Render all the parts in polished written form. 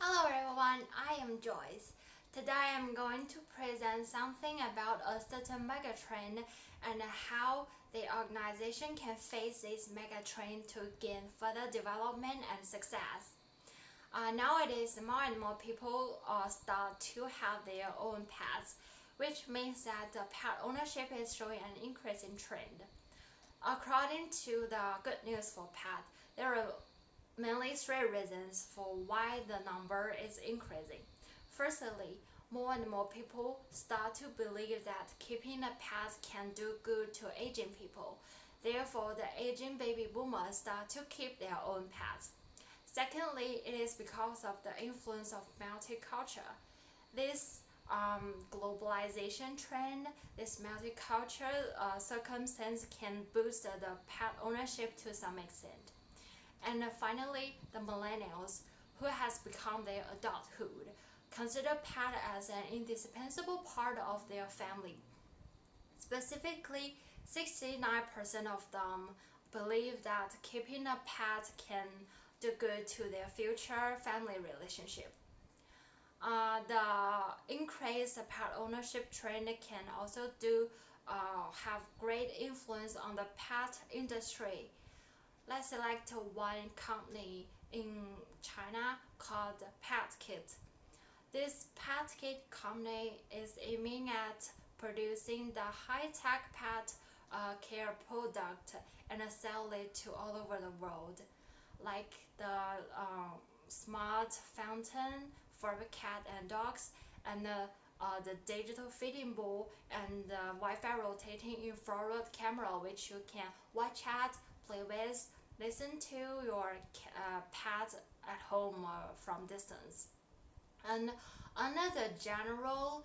Hello everyone, I am Joyce. Today I'm going to present something about a certain megatrend and how the organization can face this megatrend to gain further development and success. Nowadays, more and more people start to have their own pets, which means that the pet ownership is showing an increasing trend. According to the good news for pet, there are mainly three reasons for why the number is increasing. Firstly, more and more people start to believe that keeping a pet can do good to aging people. Therefore, the aging baby boomers start to keep their own pets. Secondly, it is because of the influence of multicultural. This globalization trend, this multicultural circumstance can boost the pet ownership to some extent. And finally, the millennials, who has become their adulthood, consider pet as an indispensable part of their family. Specifically, 69% of them believe that keeping a pet can do good to their future family relationship. The increased pet ownership trend can also have great influence on the pet industry. Let's select one company in China called PetKit. This PetKit company is aiming at producing the high-tech pet care product and sell it to all over the world, like the smart fountain for the cat and dogs, and the digital feeding bowl, and the Wi-Fi rotating infrared camera, which you can watch at, play with, listen to your pet at home from distance. And another general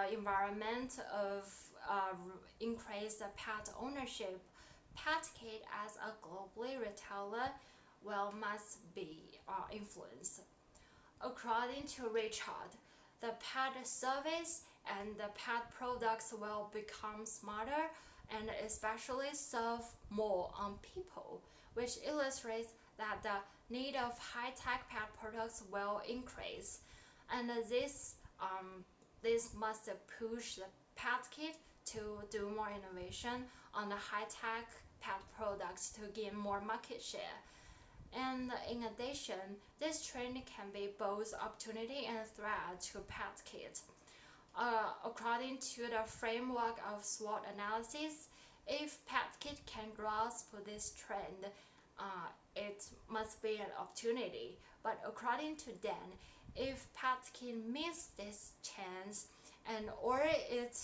environment of increased pet ownership, PetKit as a globally retailer must be influenced. According to Richard, the pet service and the pet products will become smarter and especially serve more on people, which illustrates that the need of high-tech pet products will increase. And this must push the pet kit to do more innovation on the high-tech pet products to gain more market share. And in addition, this trend can be both opportunity and threat to PetKit. According to the framework of SWOT analysis, if PetKit can grasp this trend, it must be an opportunity. But according to Dan, if PetKit misses this chance or it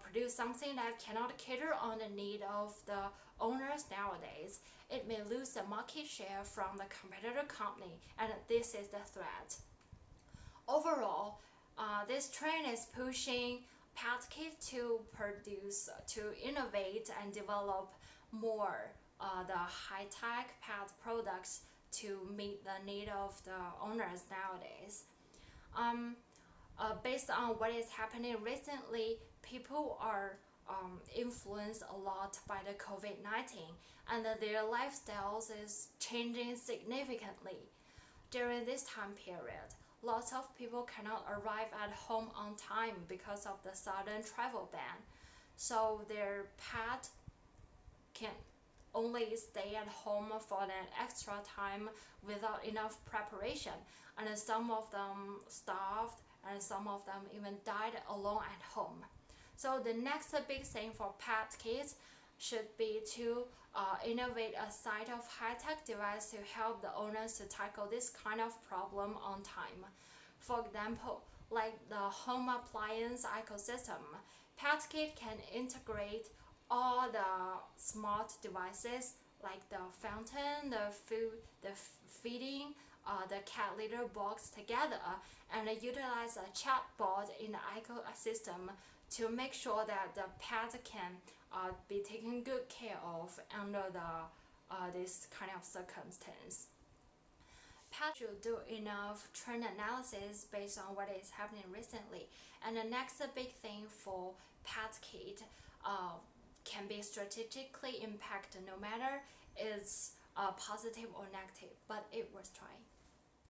produce something that cannot cater on the need of the owners nowadays, it may lose the market share from the competitor company, and this is the threat. Overall, this trend is pushing PetKit to innovate and develop more the high-tech pet products to meet the need of the owners nowadays. Based on what is happening recently, people are influenced a lot by the COVID-19, and their lifestyles is changing significantly. During this time period, lots of people cannot arrive at home on time because of the sudden travel ban. So their pet can only stay at home for an extra time without enough preparation, and some of them starved and some of them even died alone at home. So the next big thing for pet kids should be to innovate a set of high-tech device to help the owners to tackle this kind of problem on time. For example, like the home appliance ecosystem, PetKit can integrate all the smart devices like the fountain, the food, the feeding, the cat litter box together, and utilize a chatbot in the ecosystem to make sure that the pet can be taken good care of under this kind of circumstance. Pet should do enough trend analysis based on what is happening recently. And the next big thing for PetKit can be strategically impacted no matter its positive or negative, but it was trying.